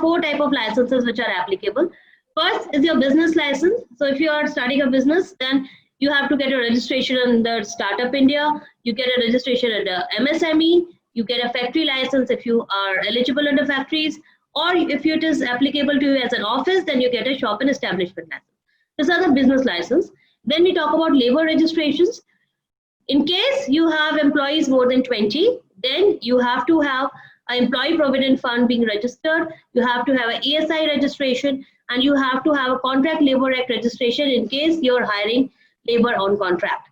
four types of licenses which are applicable. First is your business license. So if you are starting a business, then you have to get a registration under Startup India. You get a registration under MSME. You get a factory license if you are eligible under factories, or if it is applicable to you as an office, then you get a shop and establishment license. These are the business license. Then we talk about labor registrations. In case you have employees more than 20, then you have to have an employee provident fund being registered. You have to have an ESI registration, and you have to have a contract labor act registration in case you're hiring labor on contract.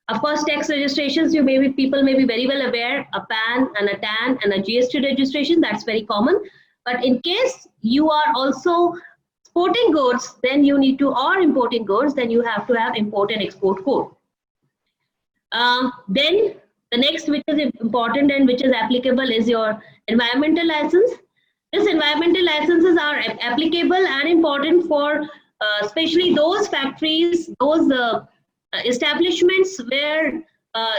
Of course, tax registrations, people may be very well aware, a PAN and a TAN and a GST registration, that's very common. But in case you are also exporting goods, then you need to, or importing goods, then you have to have import and export code. Then the next which is important and which is applicable is your environmental license. These environmental licenses are applicable and important for especially those factories, those establishments where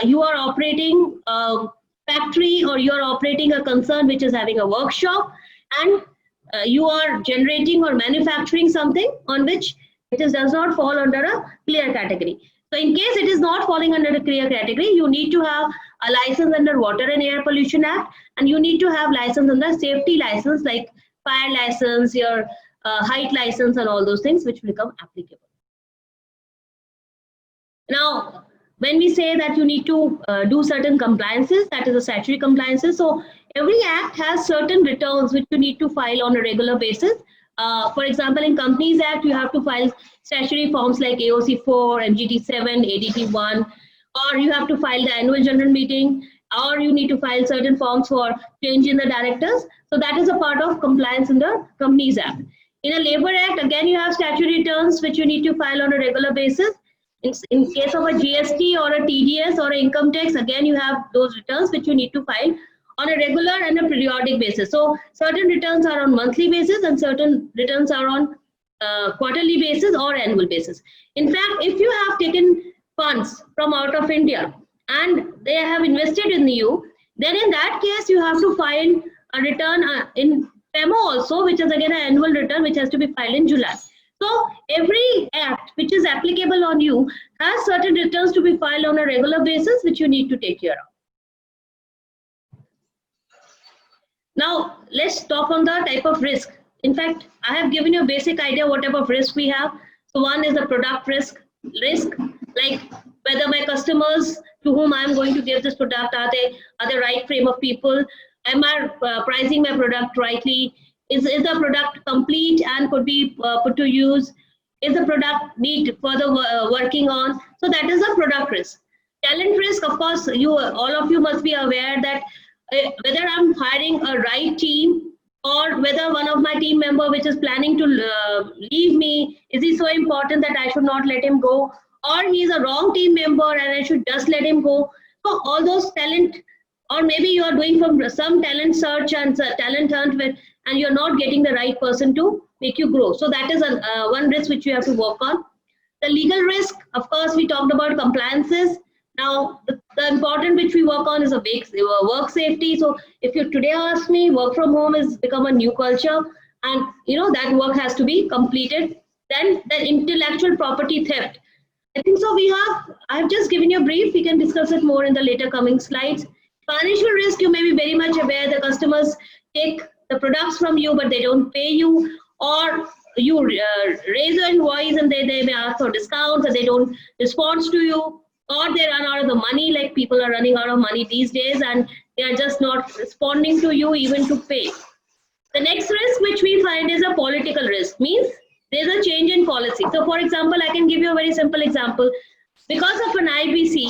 you are operating a factory or you are operating a concern which is having a workshop, and you are generating or manufacturing something on which does not fall under a clear category. So in case it is not falling under a clear category, you need to have a license under Water and Air Pollution Act, and you need to have license under safety license like fire license, your height license, and all those things which become applicable. Now, when we say that you need to do certain compliances, that is the statutory compliances. So every act has certain returns which you need to file on a regular basis. For example, in Companies Act, you have to file statutory forms like AOC 4, MGT 7, ADT 1, or you have to file the annual general meeting, or you need to file certain forms for change in the directors. So that is a part of compliance in the Companies Act. In a Labor Act, again, you have statutory returns which you need to file on a regular basis. In case of a GST or a TDS or an income tax, again, you have those returns which you need to file on a regular and a periodic basis. So certain returns are on monthly basis and certain returns are on quarterly basis or annual basis. In fact, if you have taken funds from out of India and they have invested in you, then in that case, you have to file a return in FEMO also, which is again an annual return which has to be filed in July. So every act which is applicable on you has certain returns to be filed on a regular basis which you need to take care of. Now let's talk on the type of risk. In fact, I have given you a basic idea what type of risk we have. So one is the product risk, like whether my customers to whom I am going to give this product, are they the right frame of people? Am I pricing my product rightly? Is the product complete and could be put to use? Is the product need further working on? So that is a product risk. Talent risk, of course, all of you must be aware that whether I'm hiring a right team or whether one of my team member which is planning to leave me, is he so important that I should not let him go? Or he's a wrong team member and I should just let him go? So all those talent, or maybe you are doing from some talent search and talent hunt with, and you're not getting the right person to make you grow. So that is one risk which you have to work on. The legal risk, of course, we talked about compliances. Now, the important which we work on is a work safety. So if you today ask me, work from home has become a new culture, and that work has to be completed. Then the intellectual property theft. I think so I have just given you a brief. We can discuss it more in the later coming slides. Financial risk, you may be very much aware the customers take the products from you, but they don't pay you, or you raise your invoice and they may ask for discounts and they don't respond to you, or they run out of the money, like people are running out of money these days and they are just not responding to you even to pay. The next risk which we find is a political risk, means there's a change in policy. So for example, I can give you a very simple example. Because of IPC,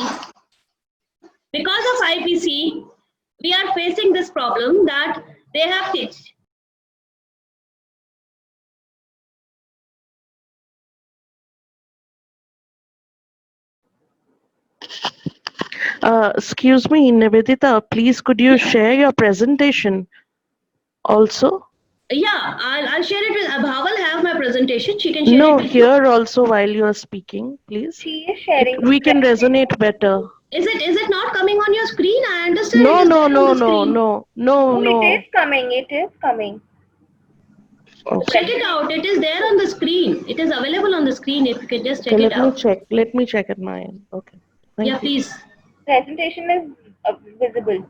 we are facing this problem that they have changed. Excuse me, Nivedita, please could you share your presentation also? Yeah, I'll share it with Bhaval. Have my presentation. She can share it. No, here also while you are speaking, please. She is sharing. We can resonate better. Is it not coming on your screen? I understand. No. Oh, it is coming. It is coming. Okay. Check it out. It is there on the screen. It is available on the screen. If you can just check Okay, it let me out. check. Let me check at my end. Okay. Thank Yeah, you. please. Presentation is visible.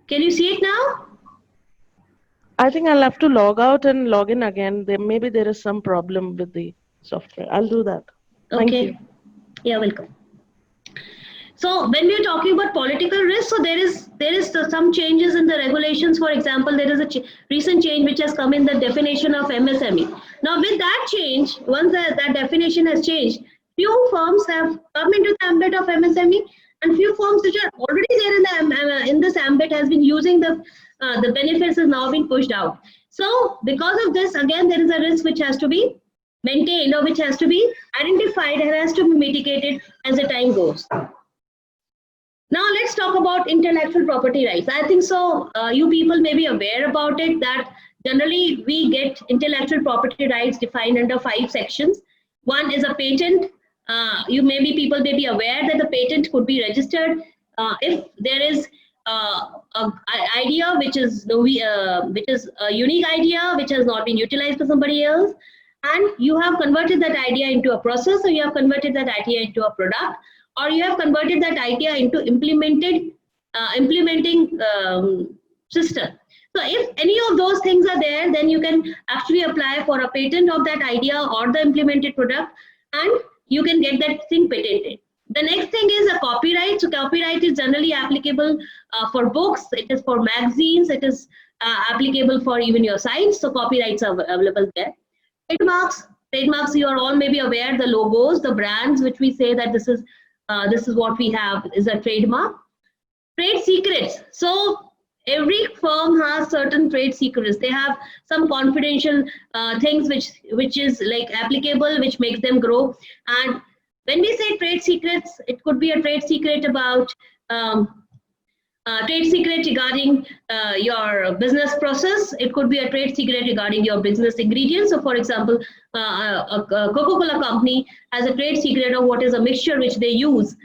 Can you see it now? I think I'll have to log out and log in again. Maybe there is some problem with the software. I'll do that. Thank you. Okay. Yeah, welcome. So when we're talking about political risk, so there is some changes in the regulations. For example, there is a recent change which has come in the definition of MSME. Now, with that change, once that definition has changed, few firms have come into the ambit of MSME, and few firms which are already there in this ambit has been using the benefits has now been pushed out. So because of this, again, there is a risk which has to be maintained or which has to be identified and has to be mitigated as the time goes. Now let's talk about intellectual property rights. I think so you people may be aware about it, that generally we get intellectual property rights defined under 5 sections. One is a patent. People may be aware that the patent could be registered if there is an idea which is a unique idea which has not been utilized by somebody else, and you have converted that idea into a process, or you have converted that idea into a product, or you have converted that idea into implementing system. So if any of those things are there, then you can actually apply for a patent of that idea or the implemented product, and you can get that thing patented. The next thing is a copyright. So copyright is generally applicable for books, it is for magazines, it is applicable for even your sites. So copyrights are available there. Trademarks, you are all maybe aware, the logos, the brands which we say that this is what we have is a trademark. Trade secrets. So every firm has certain trade secrets. They have some confidential things which is like applicable, which makes them grow. And when we say trade secrets, it could be a trade secret about trade secret regarding your business process. It could be a trade secret regarding your business ingredients. So for example, a Coca-Cola company has a trade secret of what is a mixture which they use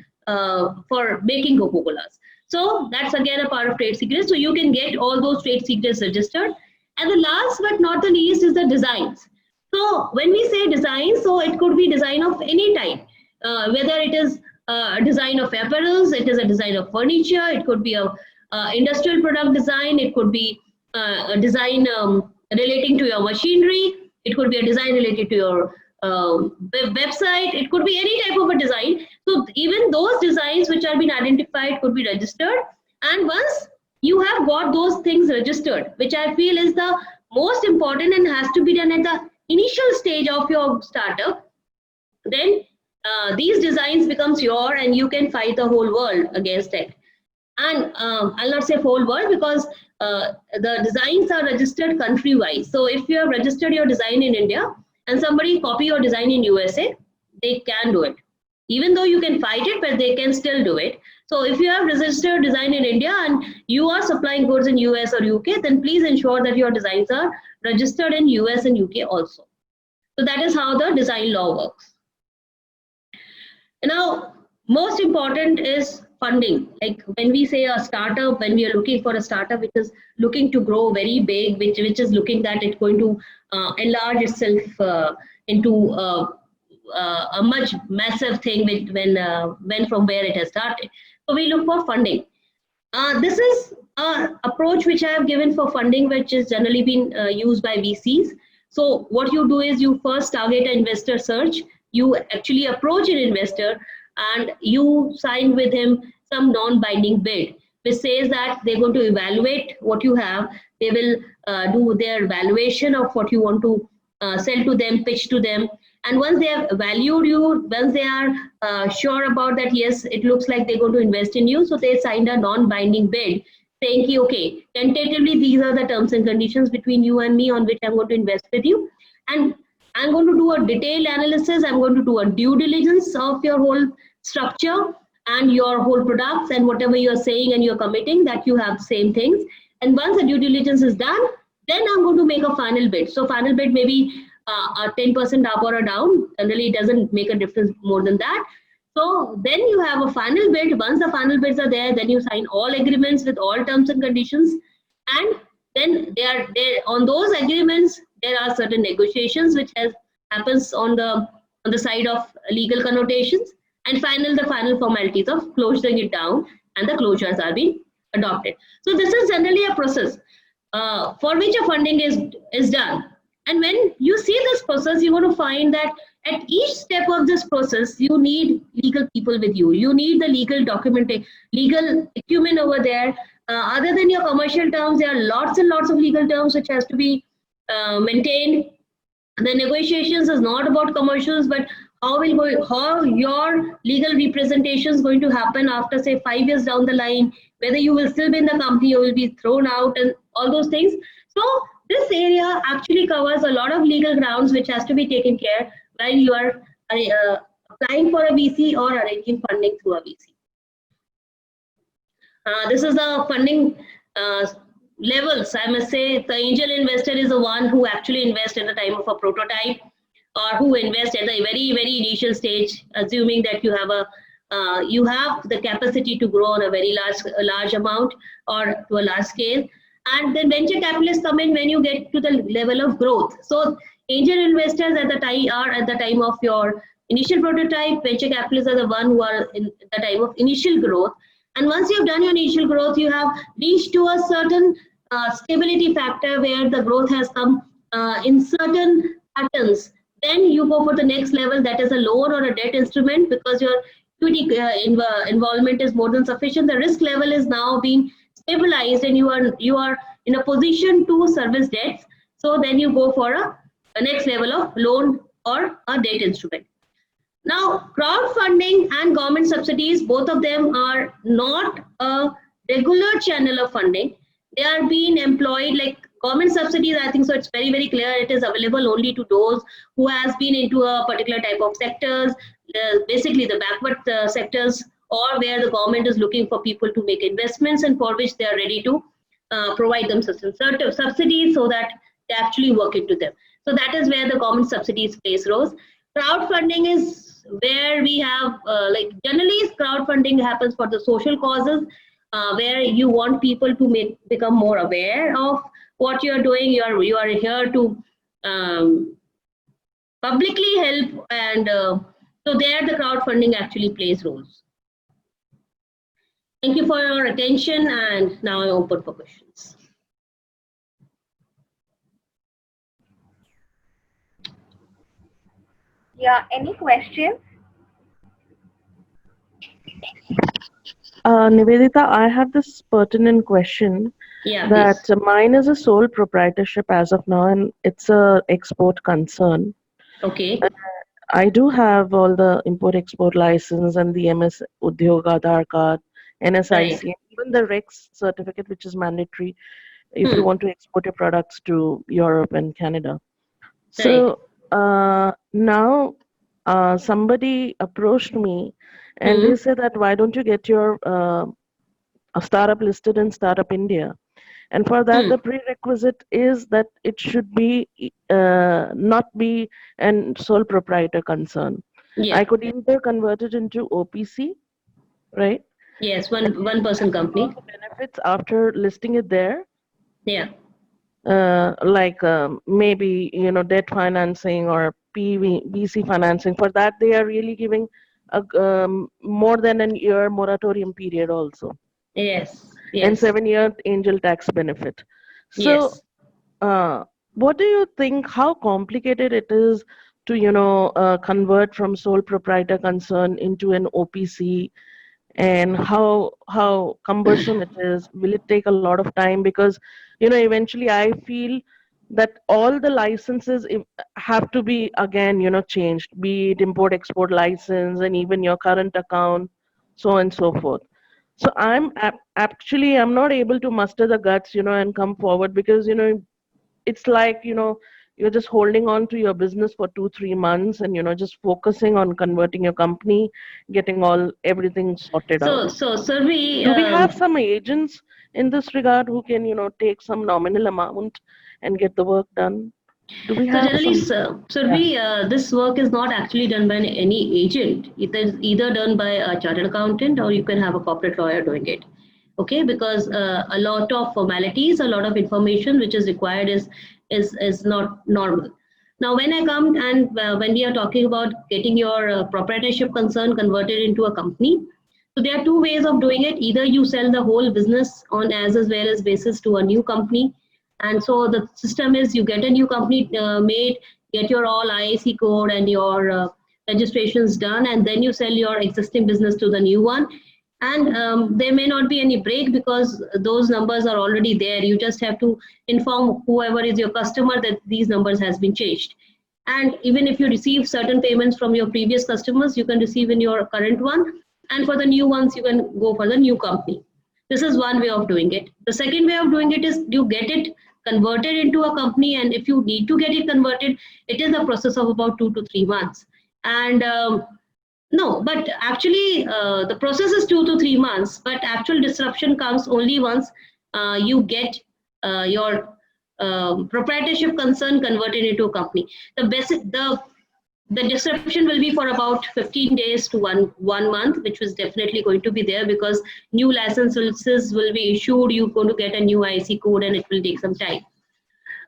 for making Coca-Colas. So that's again a part of trade secrets. So you can get all those trade secrets registered. And the last but not the least is the designs. So when we say design, so it could be design of any type, whether it is a design of apparels, it is a design of furniture, it could be a industrial product design, it could be a design relating to your machinery, it could be a design related to your website, it could be any type of a design. So even those designs which are been identified could be registered. And once you have got those things registered, which I feel is the most important and has to be done at the initial stage of your startup, then these designs becomes your, and you can fight the whole world against it. And I'll not say whole world, because the designs are registered country wise. So if you have registered your design in India and somebody copy your design in USA, they can do it. Even though you can fight it, but they can still do it. So if you have registered design in India and you are supplying goods in US or UK, then please ensure that your designs are registered in US and UK also. So that is how the design law works. Now, most important is funding. Like when we say a startup, when we are looking for a startup which is looking to grow very big, which is looking that it's going to enlarge itself into a much massive thing when from where it has started. So we look for funding. This is an approach which I have given for funding, which is generally been used by VCs. So what you do is you first target an investor search. You actually approach an investor and you sign with him some non-binding bid, which says that they're going to evaluate what you have. They will do their valuation of what you want to sell to them, pitch to them. And once they have valued you, once they are sure about that, yes, it looks like they're going to invest in you. So they signed a non-binding bid saying, okay, tentatively, these are the terms and conditions between you and me on which I'm going to invest with you. And I'm going to do a detailed analysis. I'm going to do a due diligence of your whole structure and your whole products and whatever you're saying and you're committing that you have same things. And once the due diligence is done, then I'm going to make a final bid. So final bid may be a 10% up or down. Generally, it doesn't make a difference more than that. So then you have a final bid. Once the final bids are there, then you sign all agreements with all terms and conditions, and then there on those agreements there are certain negotiations which happens on the side of legal connotations, and the final formalities of closing it down, and the closures are being adopted. So this is generally a process for which a funding is done. And when you see this process, you're going to find that at each step of this process, you need legal people with you. You need the legal documentation, legal acumen over there. Other than your commercial terms, there are lots and lots of legal terms which has to be maintained. The negotiations is not about commercials, but how your legal representation is going to happen after, say, 5 years down the line, whether you will still be in the company or will be thrown out, and all those things. So this area actually covers a lot of legal grounds which has to be taken care while you are applying for a VC or arranging funding through a VC. This is the funding levels. I must say the angel investor is the one who actually invests at the time of a prototype, or who invests at the very initial stage, assuming that you have the capacity to grow on a very large amount or to a large scale. And then venture capitalists come in when you get to the level of growth. So angel investors are at the time of your initial prototype. Venture capitalists are the one who are in the time of initial growth. And once you've done your initial growth, you have reached to a certain stability factor where the growth has come in certain patterns. Then you go for the next level, that is a loan or a debt instrument, because your equity involvement is more than sufficient. The risk level is now being stabilized, and you are in a position to service debts. So then you go for a next level of loan or a debt instrument. Now, crowdfunding and government subsidies, both of them are not a regular channel of funding. They are being employed like government subsidies. I think so. It's very clear. It is available only to those who has been into a particular type of sectors, basically the backward sectors, or where the government is looking for people to make investments and for which they are ready to provide them certain subsidies so that they actually work into them. So that is where the government subsidies plays roles. Crowdfunding is where we have, generally crowdfunding happens for the social causes, where you want people to become more aware of what you're doing. You are here to publicly help, and so there the crowdfunding actually plays roles. Thank you for your attention, and now I'm open for questions. Yeah, any questions? Nivedita, I have this pertinent question. Yeah, that please. mine is a sole proprietorship as of now, and it's a export concern. Okay. I do have all the import-export license and the MS Udyog Aadhaar card, NSIC, Right. and even the REX certificate, which is mandatory if you want to export your products to Europe and Canada. So now somebody approached me and they said that why don't you get your a startup listed in Startup India? And for that, the prerequisite is that it should be not be an sole proprietor concern. Yeah. I could either convert it into OPC, right? Yes, one person company. The benefits after listing it there. Yeah. Maybe debt financing or VC financing. For that, they are really giving a more than a year moratorium period also. Yes. And 7-year angel tax benefit. So, what do you think? How complicated it is to convert from sole proprietor concern into an OPC, and how cumbersome it is? Will it take a lot of time? Because eventually I feel that all the licenses have to be again changed, be it import export license and even your current account, so on and so forth. So I'm not able to muster the guts and come forward, because it's like you're just holding on to your business for 2-3 months and just focusing on converting your company, getting everything sorted out. So Survi, do we have some agents in this regard who can take some nominal amount and get the work done? Do we So have generally, some? this work is not actually done by any agent. It is either done by a chartered accountant or you can have a corporate lawyer doing it. Okay, because a lot of formalities, a lot of information which is required is not normal. Now, when I come and when we are talking about getting your proprietorship concern converted into a company, so there are two ways of doing it. Either you sell the whole business on as well as basis to a new company, and so the system is you get a new company made, get your all IIC code and your registrations done, and then you sell your existing business to the new one. And there may not be any break because those numbers are already there. You just have to inform whoever is your customer that these numbers has been changed. And even if you receive certain payments from your previous customers, you can receive in your current one. And for the new ones, you can go for the new company. This is one way of doing it. The second way of doing it is you get it converted into a company. And if you need to get it converted, it is a process of about 2 to 3 months. And no, but actually the process is 2 to 3 months, but actual disruption comes only once you get your proprietorship concern converted into a company. The disruption will be for about 15 days to one month, which was definitely going to be there because new licenses will be issued. You're going to get a new IC code, and it will take some time.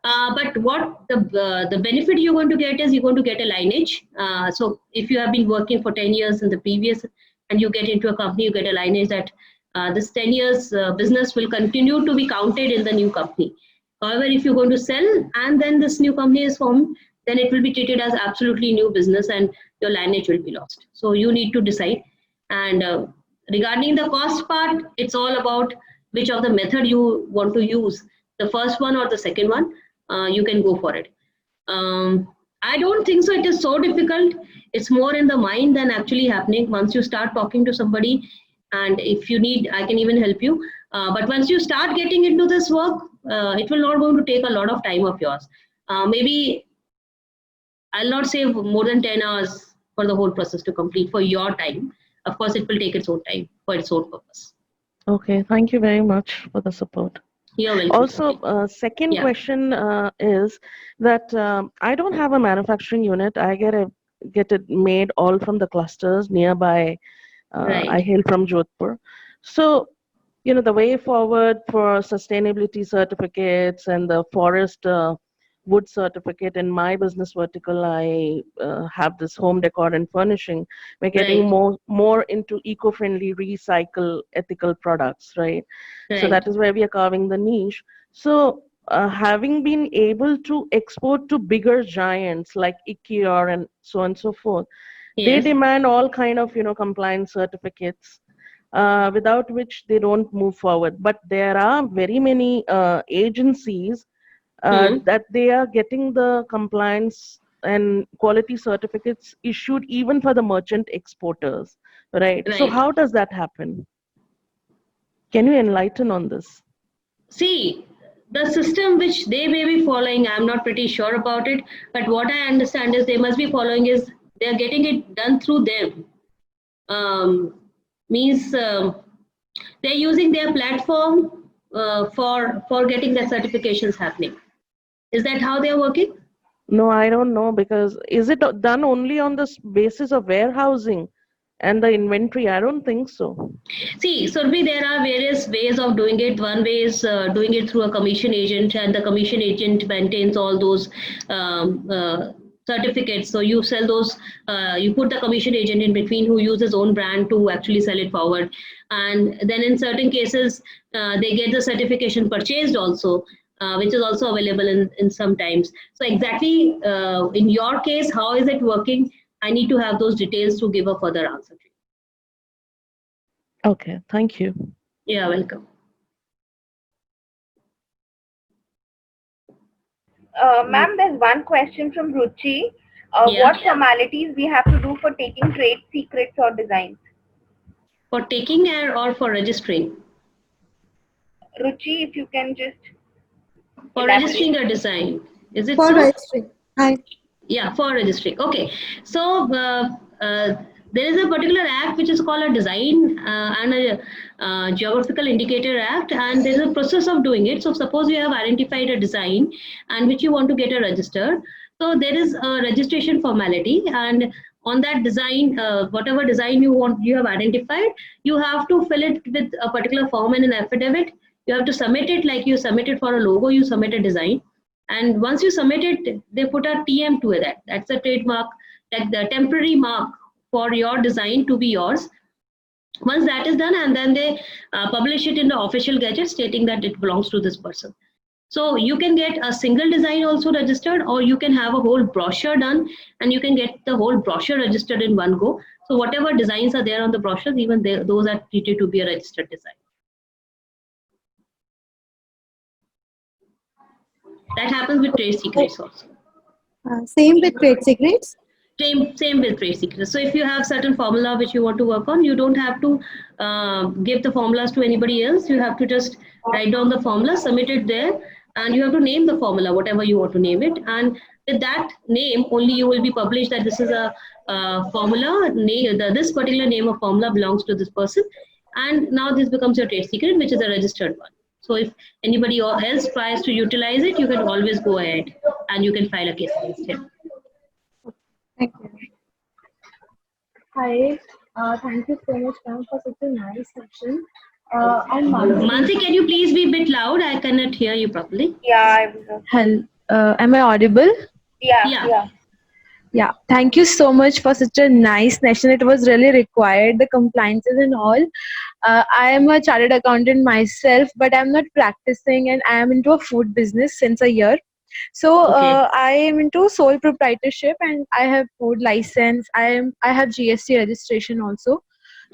But what the benefit you're going to get is you're going to get a lineage. So if you have been working for 10 years in the previous and you get into a company, you get a lineage that this 10 years business will continue to be counted in the new company. However, if you're going to sell and then this new company is formed, then it will be treated as absolutely new business and your lineage will be lost. So you need to decide. And regarding the cost part, it's all about which of the method you want to use, the first one or the second one. You can go for it. I don't think so. It is so difficult. It's more in the mind than actually happening. Once you start talking to somebody, and if you need, I can even help you. But once you start getting into this work, it will not going to take a lot of time of yours. Maybe I'll not say more than 10 hours for the whole process to complete for your time. Of course, it will take its own time for its own purpose. Okay, thank you very much for the support. You're welcome. Also, second question is that I don't have a manufacturing unit. I get it made all from the clusters nearby. Right. I hail from Jodhpur. So, the way forward for sustainability certificates and the forest wood certificate in my business vertical, I have this home decor and furnishing. We're getting more into eco-friendly, recycle, ethical products, right? So that is where we are carving the niche. So having been able to export to bigger giants like IKEA and so on and so forth, they demand all kind of compliance certificates. Without which they don't move forward. But there are very many agencies that they are getting the compliance and quality certificates issued even for the merchant exporters, right? So how does that happen? Can you enlighten on this? See, the system which they may be following, I'm not pretty sure about it, but what I understand is they must be following is they're getting it done through them. Means they're using their platform for getting their certifications happening. Is that how they're working? No, I don't know, because is it done only on the basis of warehousing and the inventory? I don't think so. See, Surbhi, there are various ways of doing it. One way is doing it through a commission agent, and the commission agent maintains all those certificates. So you sell those, you put the commission agent in between who uses own brand to actually sell it forward. And then in certain cases, they get the certification purchased also, which is also available in some times. So exactly in your case, how is it working? I need to have those details to give a further answer to you. Okay, thank you. Yeah, welcome. Ma'am, there's one question from Ruchi. What formalities we have to do for taking trade secrets or designs? For taking or for registering? Ruchi, if you can just... For registering a design. Is it for registering? Hi. Yeah, for registering. Okay. So there is a particular act which is called a design and a geographical indicator act, and there is a process of doing it. So suppose you have identified a design and which you want to get a register. So there is a registration formality, and on that design, whatever design you have identified, you have to fill it with a particular form and an affidavit. You have to submit it like you submit it for a logo, you submit a design. And once you submit it, they put a TM to that. That's a trademark, like the temporary mark for your design to be yours. Once that is done, and then they publish it in the official gazette stating that it belongs to this person. So you can get a single design also registered, or you can have a whole brochure done and you can get the whole brochure registered in one go. So whatever designs are there on the brochures, even those are treated to be a registered design. That happens with trade secrets also. Same with trade secrets? Same with trade secrets. So if you have certain formula which you want to work on, you don't have to give the formulas to anybody else. You have to just write down the formula, submit it there, and you have to name the formula, whatever you want to name it. And with that name, only you will be published that this is a formula, this particular name of formula belongs to this person. And now this becomes your trade secret, which is a registered one. So if anybody else tries to utilize it, you can always go ahead and you can file a case against him. Thank you. Hi, thank you so much, ma'am, for such a nice session. I'm Mansi. Mansi, can you please be a bit loud? I cannot hear you properly. Yeah, Hello, am I audible? yeah. Yeah, thank you so much for such a nice session. It was really required, the compliances and all. I am a chartered accountant myself, but I'm not practicing, and I am into a food business since a year. So Okay. I am into sole proprietorship, and I have food license. I have GST registration also.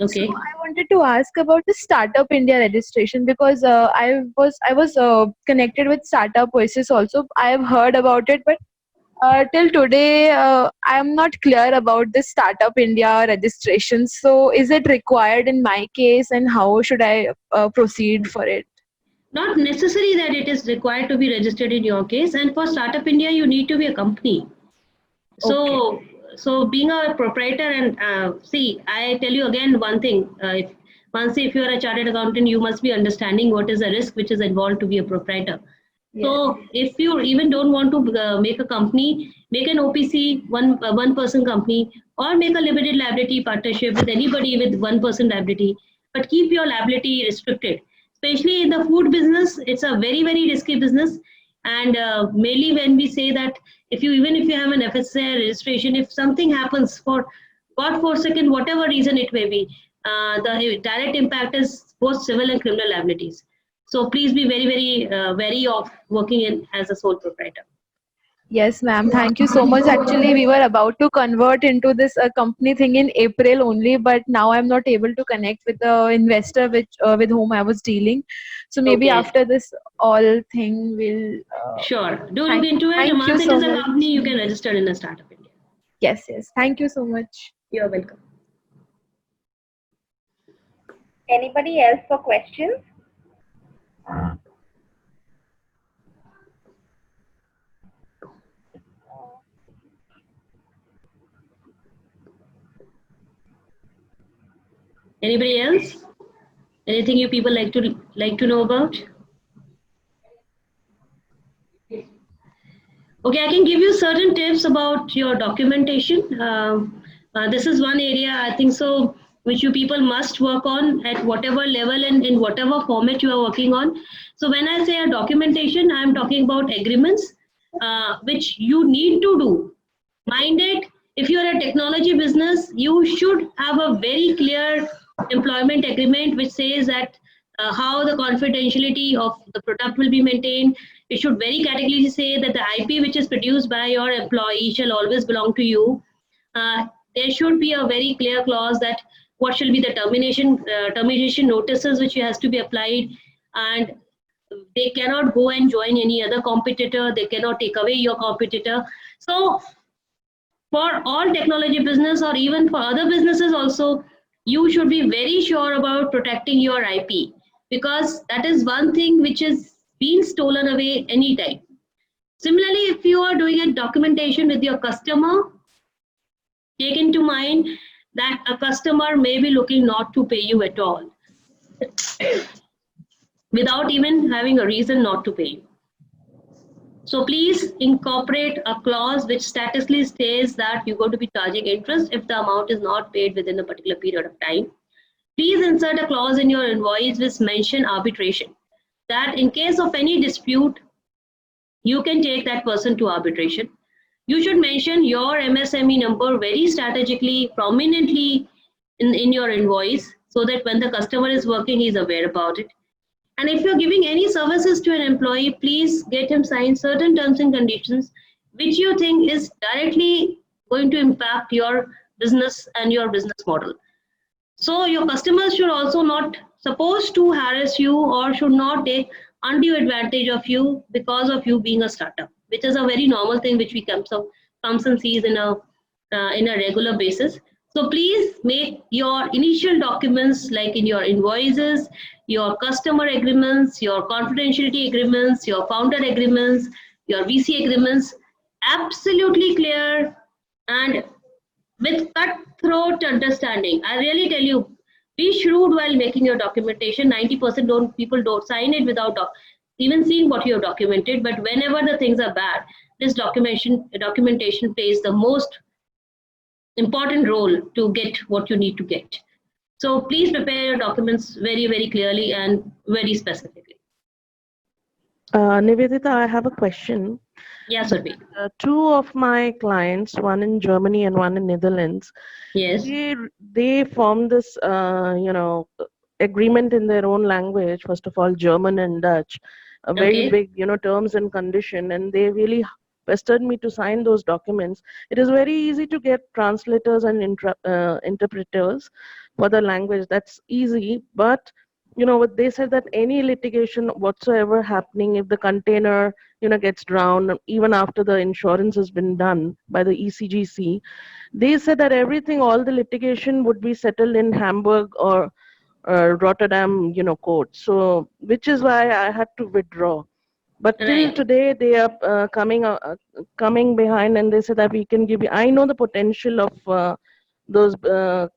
Okay. So I wanted to ask about the Startup India registration, because I was connected with Startup Oasis also. I have heard about it, but till today I am not clear about the Startup India registration. So is it required in my case, and how should I proceed for it? Not necessary that it is required to be registered in your case. And for Startup India, you need to be a company. So, so being a proprietor, and see, I tell you again one thing. If you are a chartered accountant, you must be understanding what is the risk which is involved to be a proprietor. So if you even don't want to make a company, make an OPC, one person company, or make a limited liability partnership with anybody with 1% liability, but keep your liability restricted. Especially in the food business, it's a very, very risky business. And mainly when we say that even if you have an FSI registration, if something happens for God forsake, whatever reason it may be, the direct impact is both civil and criminal liabilities. So please be very, very wary of working in as a sole proprietor. Yes, ma'am. Thank you so much. Actually, we were about to convert into this company thing in April only, but now I'm not able to connect with the investor with whom I was dealing. So maybe Okay. after this all thing will. Sure. Do look into it. thank you Once it so is a much. company, you can register in a Startup India. Yes, yes. Thank you so much. You're welcome. Anybody else for questions? Anybody else? Anything you people like to know about? Okay, I can give you certain tips about your documentation. This is one area I think so which you people must work on at whatever level and in whatever format you are working on. So when I say a documentation, I am talking about agreements which you need to do. Mind it, if you are a technology business, you should have a very clear employment agreement which says that how the confidentiality of the product will be maintained. It should very categorically say that the IP which is produced by your employee shall always belong to you. There should be a very clear clause that what shall be the termination notices which has to be applied, and they cannot go and join any other competitor. They cannot take away your competitor. So for all technology business or even for other businesses also, you should be very sure about protecting your IP, because that is one thing which is being stolen away anytime. Similarly, if you are doing a documentation with your customer, take into mind that a customer may be looking not to pay you at all without even having a reason not to pay you. So please incorporate a clause which statistically states that you're going to be charging interest if the amount is not paid within a particular period of time. Please insert a clause in your invoice which mention arbitration, that in case of any dispute, you can take that person to arbitration. You should mention your MSME number very strategically, prominently in your invoice, so that when the customer is working, he's aware about it. And if you're giving any services to an employee, please get him sign certain terms and conditions which you think is directly going to impact your business and your business model. So your customers should also not supposed to harass you or should not take undue advantage of you because of you being a startup, which is a very normal thing which we comes and sees in a regular basis. So please make your initial documents, like in your invoices, your customer agreements, your confidentiality agreements, your founder agreements, your VC agreements, absolutely clear and with cutthroat understanding. I really tell you, be shrewd while making your documentation. 90% people don't sign it without even seeing what you have documented. But whenever the things are bad, this documentation plays the most important role to get what you need to get. So please prepare your documents very, very clearly and very specifically. Nivedita, I have a question. Yes, Urvi. Two of my clients, one in Germany and one in Netherlands, Yes. they formed this, agreement in their own language. First of all, German and Dutch, a very big, terms and condition, and they really pestered me to sign those documents. It is very easy to get translators and interpreters for the language. That's easy, but what they said, that any litigation whatsoever happening, if the container gets drowned, even after the insurance has been done by the ECGC, they said that all the litigation would be settled in Hamburg or Rotterdam court. So which is why I had to withdraw. But till today, they are coming behind, and they say that we can give you. I know the potential of those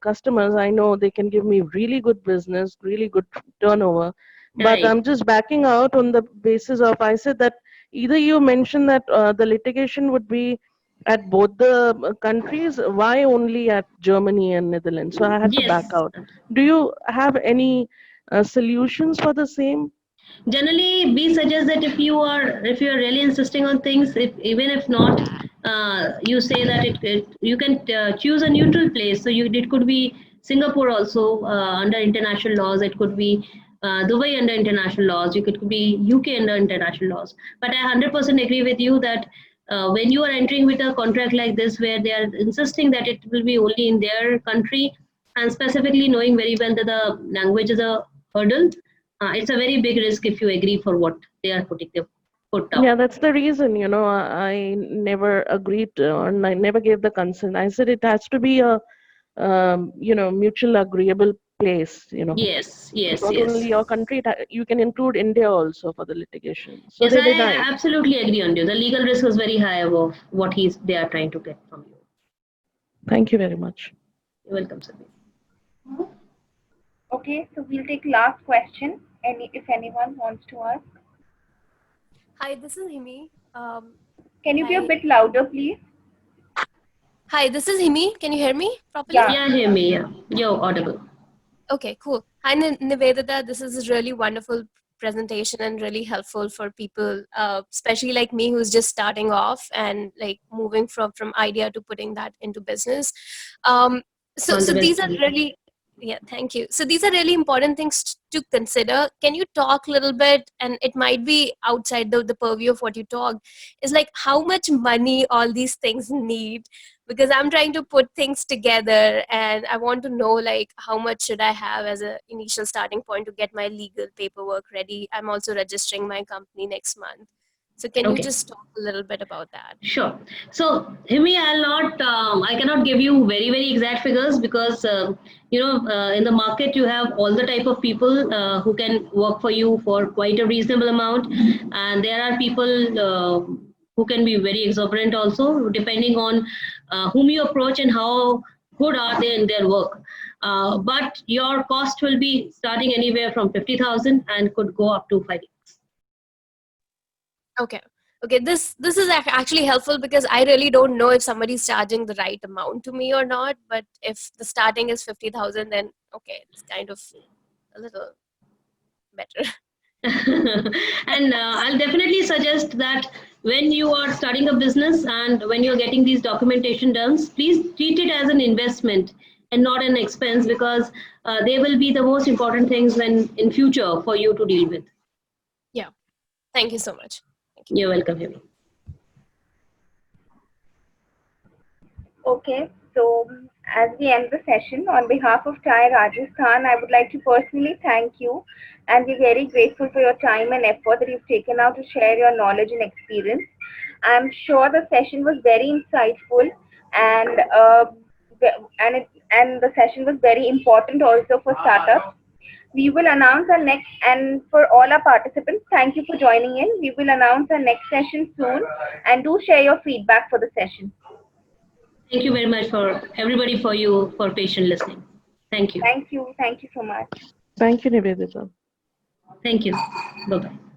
customers. I know they can give me really good business, really good turnover. But I'm just backing out on the basis of, I said that either you mentioned that the litigation would be at both the countries. Why only at Germany and Netherlands? So I had to back out. Do you have any solutions for the same? Generally, we suggest that if you are really insisting on things, even if not, you say that you can choose a neutral place. So it could be Singapore also under international laws. It could be Dubai under international laws. It could be UK under international laws. But I 100% agree with you that when you are entering with a contract like this, where they are insisting that it will be only in their country, and specifically knowing very well that the language is a hurdle, it's a very big risk if you agree for what they are putting their foot down. Yeah, that's the reason, I never agreed or I never gave the consent. I said it has to be a, mutual agreeable place, Yes. Not only your country, you can include India also for the litigation. So yes, they I denied. absolutely agree on you. The legal risk was very high of what they are trying to get from you. Thank you very much. You're welcome, Sabir. Okay, so we'll take last question. If anyone wants to ask. Hi, this is Himi. Can you be a bit louder, please? Hi, this is Himi. Can you hear me properly? Yeah, hear me. Yeah, you're audible. Okay, cool. Hi, Nivedita. This is a really wonderful presentation and really helpful for people, especially like me, who's just starting off and like moving from idea to putting that into business. So these are really. Yeah, thank you. So these are really important things to consider. Can you talk a little bit, and it might be outside the purview of what you talked, is like how much money all these things need? Because I'm trying to put things together and I want to know like how much should I have as an initial starting point to get my legal paperwork ready. I'm also registering my company next month. So can you just talk a little bit about that? Sure. So, Himi, I cannot give you very, very exact figures because, in the market, you have all the type of people who can work for you for quite a reasonable amount. And there are people who can be very exorbitant also, depending on whom you approach and how good are they in their work. But your cost will be starting anywhere from 50,000 and could go up to 5 lakhs. Okay. Okay, this is actually helpful because I really don't know if somebody's charging the right amount to me or not. But if the starting is 50,000, then okay, it's kind of a little better. And I'll definitely suggest that when you are starting a business and when you're getting these documentation done, please treat it as an investment and not an expense, because they will be the most important things when in future for you to deal with. Yeah. Thank you so much. You're welcome, Hemi. Okay, so as we end the session, on behalf of TiE Rajasthan, I would like to personally thank you and be very grateful for your time and effort that you've taken out to share your knowledge and experience. I'm sure the session was very insightful, and the session was very important also for startups. We will announce our next, and for all our participants, thank you for joining in. We will announce our next session soon, and do share your feedback for the session. Thank you very much for everybody for patient listening. Thank you. Thank you. Thank you so much. Thank you, Nivedita. Thank you. Bye-bye.